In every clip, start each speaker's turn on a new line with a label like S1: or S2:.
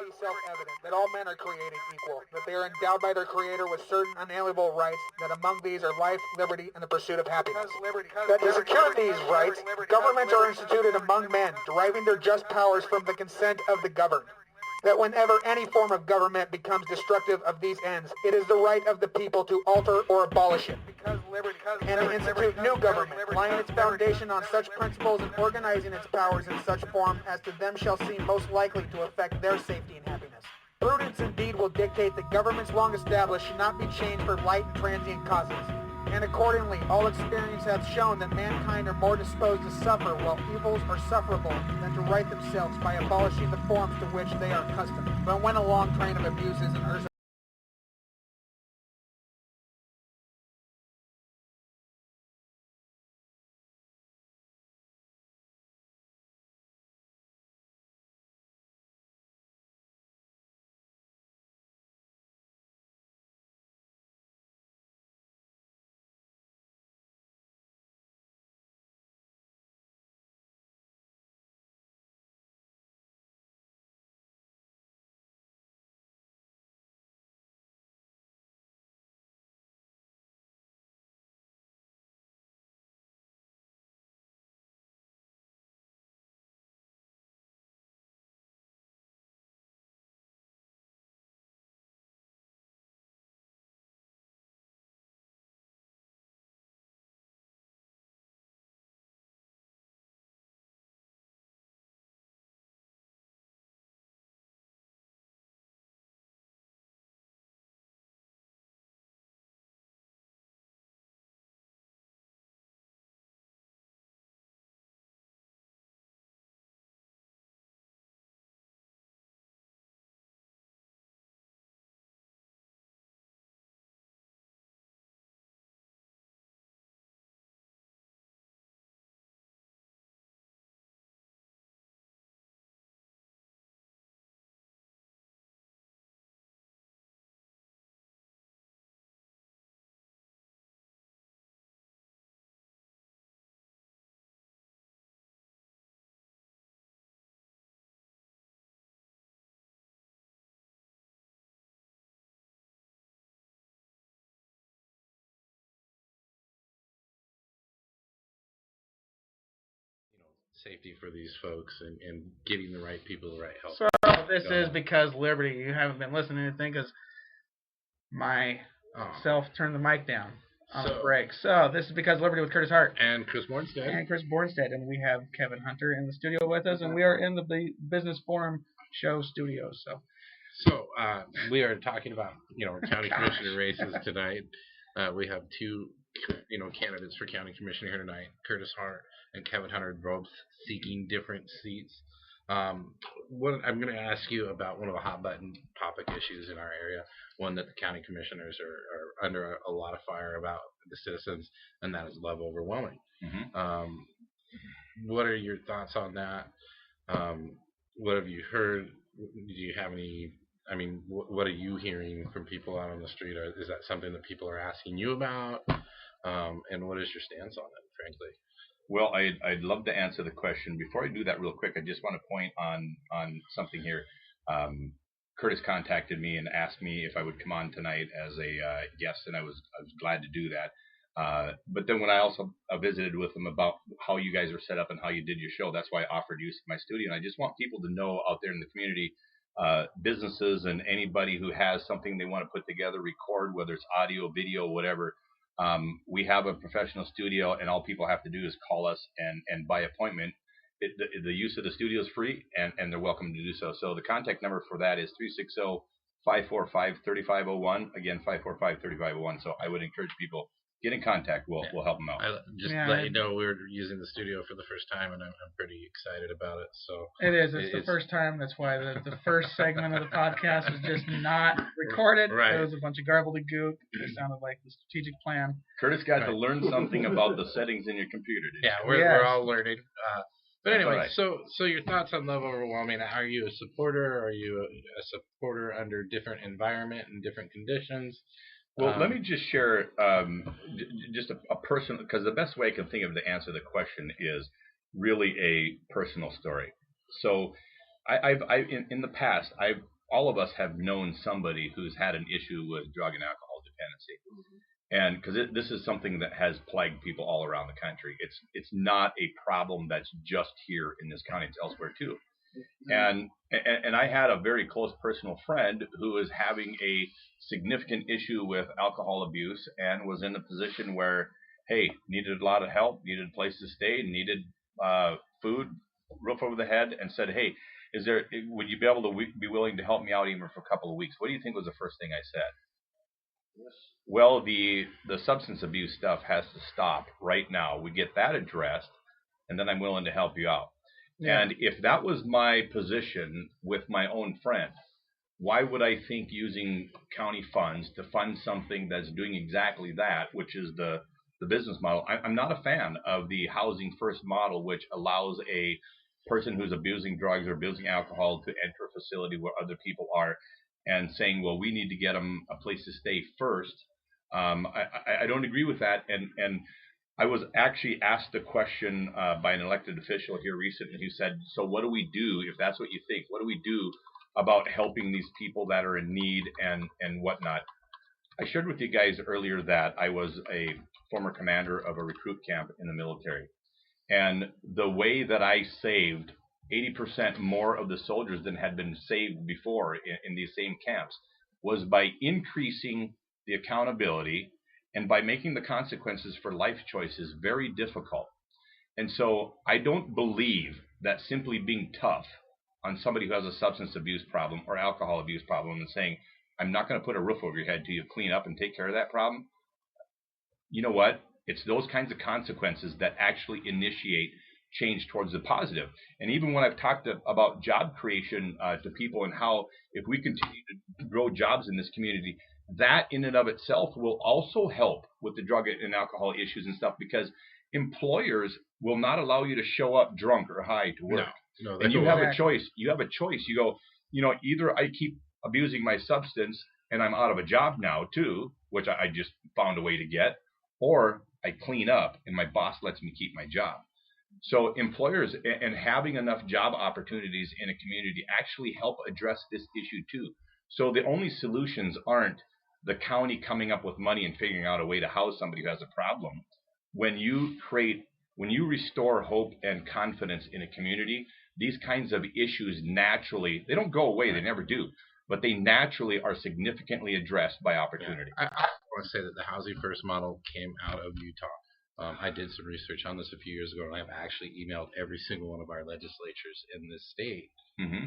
S1: be self-evident that all men are created equal, that they are endowed by their Creator with certain unalienable rights, that among these are life, liberty, and the pursuit of happiness. That to secure these rights, governments are instituted among men, deriving their just powers from the consent of the governed. That whenever any form of government becomes destructive of these ends, it is the right of the people to alter or abolish it, and to institute new government, laying its foundation on such principles and organizing its powers in such form as to them shall seem most likely to affect their safety and happiness. Prudence indeed will dictate that governments long established should not be changed for light and transient causes. And accordingly, all experience hath shown that mankind are more disposed to suffer while evils are sufferable than to right themselves by abolishing the forms to which they are accustomed. But when a long train of abuses and errors
S2: safety for these folks and getting the right people the right help.
S3: So this is because Liberty, you haven't been listening to anything because myself turned the mic down on the break. So this is because Liberty with Curtis Hart.
S2: And Chris Bornstead.
S3: And we have Kevin Hunter in the studio with us, and we are in the Business Forum show studio.
S2: So we are talking about, our county commissioner races tonight. We have two candidates for county commissioner here tonight, Curtis Hart and Kevin Hunter, both seeking different seats. I'm going to ask you about one of the hot button topic issues in our area, one that the county commissioners are under a lot of fire about the citizens, and that is love overwhelming. Mm-hmm. What are your thoughts on that? What have you heard? Do you have any? What are you hearing from people out on the street? Is that something that people are asking you about? And what is your stance on it, frankly?
S4: Well, I'd love to answer the question. Before I do that real quick, I just want to point on something here. Curtis contacted me and asked me if I would come on tonight as a guest, and I was glad to do that. But then when I also visited with him about how you guys are set up and how you did your show, that's why I offered use of my studio. And I just want people to know out there in the community, businesses and anybody who has something they want to put together, record, whether it's audio, video, whatever. We have a professional studio, and all people have to do is call us and by appointment. The use of the studio is free, and they're welcome to do so. So the contact number for that is 360-545-3501. Again, 545-3501. So I would encourage people, get in contact. We'll help them out.
S2: Let you know we're using the studio for the first time, and I'm pretty excited about it. So
S3: it is. It's the first time. That's why the first segment of the podcast was just not recorded.
S2: Right.
S3: It was a bunch of gobbledygook. It sounded like the strategic plan.
S4: Curtis got to learn something about the settings in your computer.
S2: We're all learning. But anyway, right. So your thoughts on love overwhelming? Are you a supporter? Are you a supporter under different environment and different conditions?
S4: Well, let me just share just a personal, because the best way I can think of to answer the question is really a personal story. So In the past, all of us have known somebody who's had an issue with drug and alcohol dependency. And because this is something that has plagued people all around the country. It's not a problem that's just here in this county. It's elsewhere too. And I had a very close personal friend who was having a significant issue with alcohol abuse and was in a position where, hey, needed a lot of help, needed a place to stay, needed food, roof over the head, and said, hey, would you be able to be willing to help me out even for a couple of weeks? What do you think was the first thing I said? Well, the substance abuse stuff has to stop right now. We get that addressed, and then I'm willing to help you out. Yeah. And if that was my position with my own friend, why would I think using county funds to fund something that's doing exactly that, which is the business model? I'm not a fan of the housing first model, which allows a person who's abusing drugs or abusing alcohol to enter a facility where other people are and saying, well, we need to get them a place to stay first. I don't agree with that. And I was actually asked a question by an elected official here recently who said, so what do we do if that's what you think? What do we do about helping these people that are in need and whatnot? I shared with you guys earlier that I was a former commander of a recruit camp in the military. And the way that I saved 80% more of the soldiers than had been saved before in these same camps was by increasing the accountability and by making the consequences for life choices very difficult. And so I don't believe that simply being tough on somebody who has a substance abuse problem or alcohol abuse problem and saying, I'm not going to put a roof over your head till you clean up and take care of that problem. You know what? It's those kinds of consequences that actually initiate change towards the positive. And even when I've talked about job creation to people and how if we continue to grow jobs in this community, that in and of itself will also help with the drug and alcohol issues and stuff, because employers will not allow you to show up drunk or high to work. No, and you have a choice. You have a choice. You go, either I keep abusing my substance and I'm out of a job now too, which I just found a way to get, or I clean up and my boss lets me keep my job. So employers and having enough job opportunities in a community actually help address this issue too. So the only solutions aren't the county coming up with money and figuring out a way to house somebody who has a problem. When you restore hope and confidence in a community, these kinds of issues naturally, they don't go away, they never do, but they naturally are significantly addressed by opportunity.
S2: I want to say that the housing first model came out of Utah. I did some research on this a few years ago, and I've actually emailed every single one of our legislatures in this state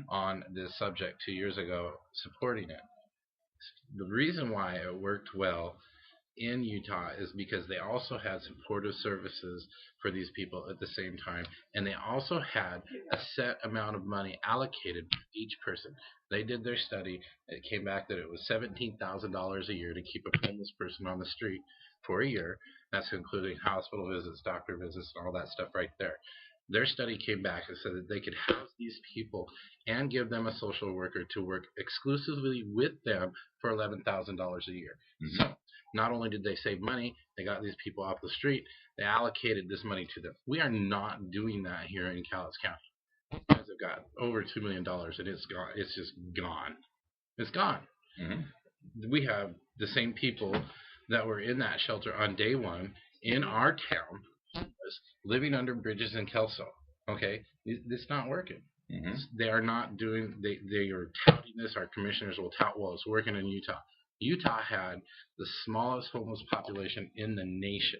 S2: on this subject 2 years ago, supporting it. The reason why it worked well in Utah is because they also had supportive services for these people at the same time, and they also had a set amount of money allocated for each person. They did their study. It came back that it was $17,000 a year to keep a homeless person on the street for a year. That's including hospital visits, doctor visits, and all that stuff right there. Their study came back and said that they could house these people and give them a social worker to work exclusively with them for $11,000 a year. So not only did they save money, they got these people off the street, they allocated this money to them. We are not doing that here in Cowlitz County. Guys have got over $2 million, and it's gone. It's just gone. It's gone. We have the same people that were in that shelter on day one in our town living under bridges in Kelso. Okay, it's not working. They are not doing. They are touting this. Our commissioners will tout, well, it's working in Utah. Utah had the smallest homeless population in the nation,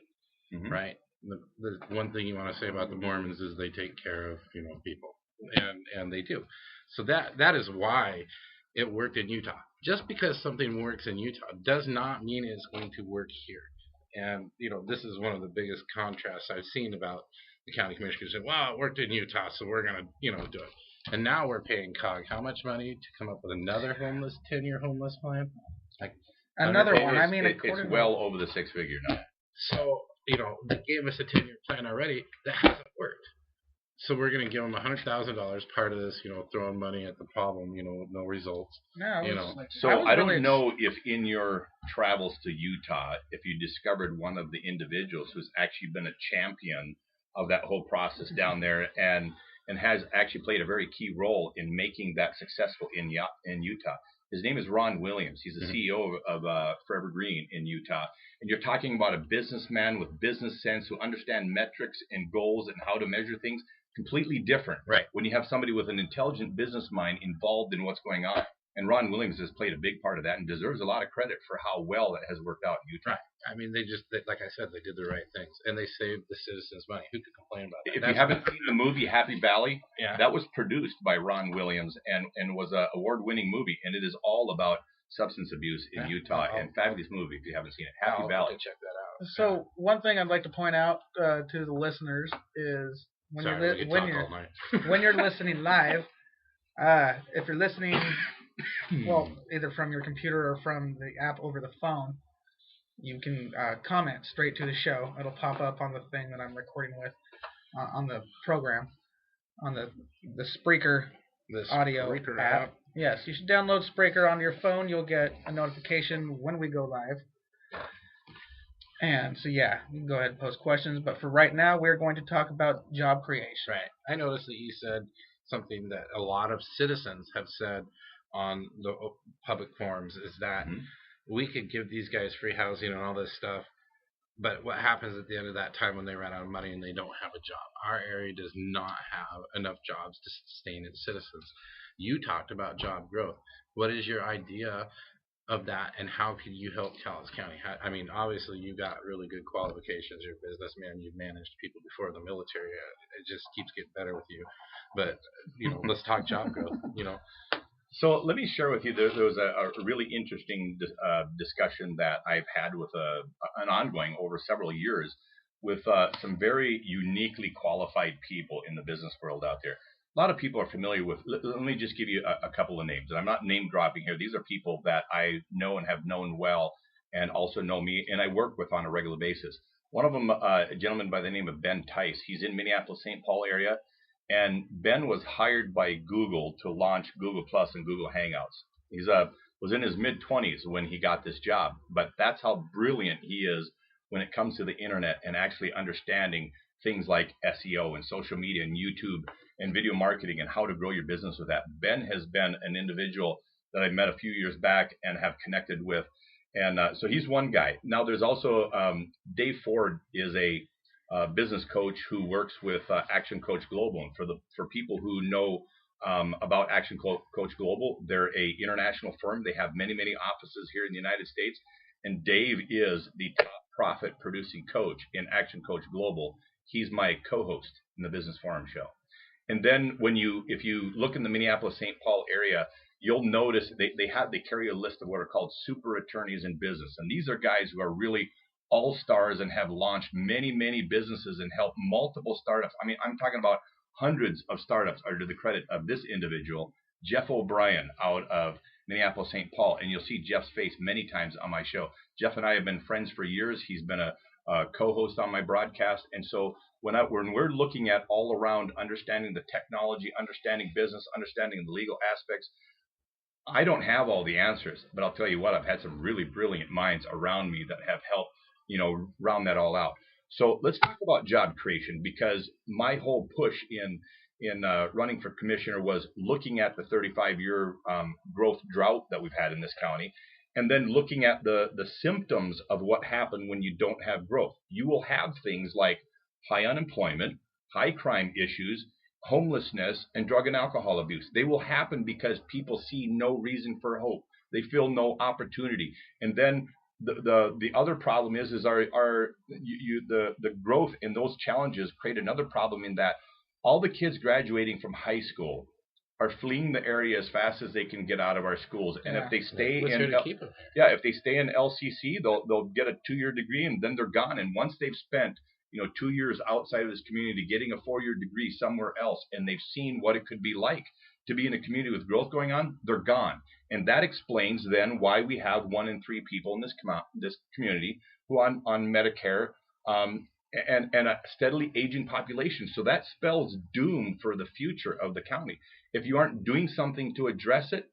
S2: right? The one thing you want to say about the Mormons is they take care of people, and they do. So that is why it worked in Utah. Just because something works in Utah does not mean it's going to work here. And this is one of the biggest contrasts I've seen about the county commissioners saying, "Well, it worked in Utah, so we're gonna do it." And now we're paying COG how much money to come up with another 10-year homeless plan? Like
S3: another one. I mean,
S4: it's well over the six-figure now.
S2: So they gave us a 10-year plan already that hasn't worked. So we're going to give them $100,000, part of this, throwing money at the problem, no results.
S4: So I don't know if in your travels to Utah, if you discovered one of the individuals who's actually been a champion of that whole process down there and and has actually played a very key role in making that successful in Utah. His name is Ron Williams. He's the CEO of Forever Green in Utah. And you're talking about a businessman with business sense who understands metrics and goals and how to measure things. Completely different.
S2: Right.
S4: When you have somebody with an intelligent business mind involved in what's going on. And Ron Williams has played a big part of that and deserves a lot of credit for how well it has worked out in Utah.
S2: Right. I mean, like I said, they did the right things, and they saved the citizens money. Who could complain about that?
S4: If you haven't seen the movie Happy Valley,
S2: yeah,
S4: that was produced by Ron Williams and was an award-winning movie, and it is all about substance abuse in Utah. And fabulous movie if you haven't seen it. Happy Valley.
S2: Check that out.
S3: So one thing I'd like to point out to the listeners is when you're listening live, if you're listening, well, either from your computer or from the app over the phone, you can comment straight to the show. It'll pop up on the thing that I'm recording with on the program, on the Spreaker audio app. Yes, you should download Spreaker on your phone. You'll get a notification when we go live. And so, yeah, you can go ahead and post questions. But for right now, we're going to talk about job creation.
S2: Right. I noticed that you said something that a lot of citizens have said on the public forums is that we could give these guys free housing and all this stuff, but what happens at the end of that time when they run out of money and they don't have a job? Our area does not have enough jobs to sustain its citizens. You talked about job growth. What is your idea of that, and how can you help Taos County? I mean, obviously you've got really good qualifications. You're a businessman. You've managed people before the military. It just keeps getting better with you. But let's talk job growth.
S4: So let me share with you. There was a really interesting discussion that I've had with an ongoing over several years with some very uniquely qualified people in the business world out there. A lot of people are familiar with. Let me just give you a couple of names. And I'm not name dropping here. These are people that I know and have known well, and also know me, and I work with on a regular basis. One of them, a gentleman by the name of Ben Tice. He's in Minneapolis-St. Paul area. And Ben was hired by Google to launch Google Plus and Google Hangouts. He's was in his mid-20s when he got this job, but that's how brilliant he is when it comes to the internet and actually understanding things like SEO and social media and YouTube and video marketing and how to grow your business with that. Ben has been an individual that I met a few years back and have connected with, and so he's one guy. Now there's also Dave Ford is a business coach who works with Action Coach Global. And for people who know about Action Coach Global, they're a international firm. They have many offices here in the United States, and Dave is the top profit producing coach in Action Coach Global. He's my co-host in the Business Forum show. And then if you look in the Minneapolis-St. Paul area, you'll notice they carry a list of what are called super attorneys in business, and these are guys who are really all stars and have launched many businesses and helped multiple startups. I mean, I'm talking about hundreds of startups are to the credit of this individual, Jeff O'Brien, out of Minneapolis-St. Paul. And you'll see Jeff's face many times on my show. Jeff and I have been friends for years. He's been a co-host on my broadcast. And so when we're looking at all around understanding the technology, understanding business, understanding the legal aspects, I don't have all the answers, but I'll tell you what, I've had some really brilliant minds around me that have helped round that all out. So let's talk about job creation, because my whole push in running for commissioner was looking at the 35-year growth drought that we've had in this county, and then looking at the symptoms of what happened when you don't have growth. You will have things like high unemployment, high crime issues, homelessness, and drug and alcohol abuse. They will happen because people see no reason for hope. They feel no opportunity. And then the other problem is the growth in those challenges create another problem in that all the kids graduating from high school are fleeing the area as fast as they can get out of our schools. And if they stay if they stay in LCC, they'll get a 2-year degree and then they're gone. And once they've spent 2 years outside of this community getting a 4-year degree somewhere else, and they've seen what it could be like to be in a community with growth going on, they're gone. And that explains then why we have 1 in 3 people in this community who on Medicare and a steadily aging population. So that spells doom for the future of the county. If you aren't doing something to address it,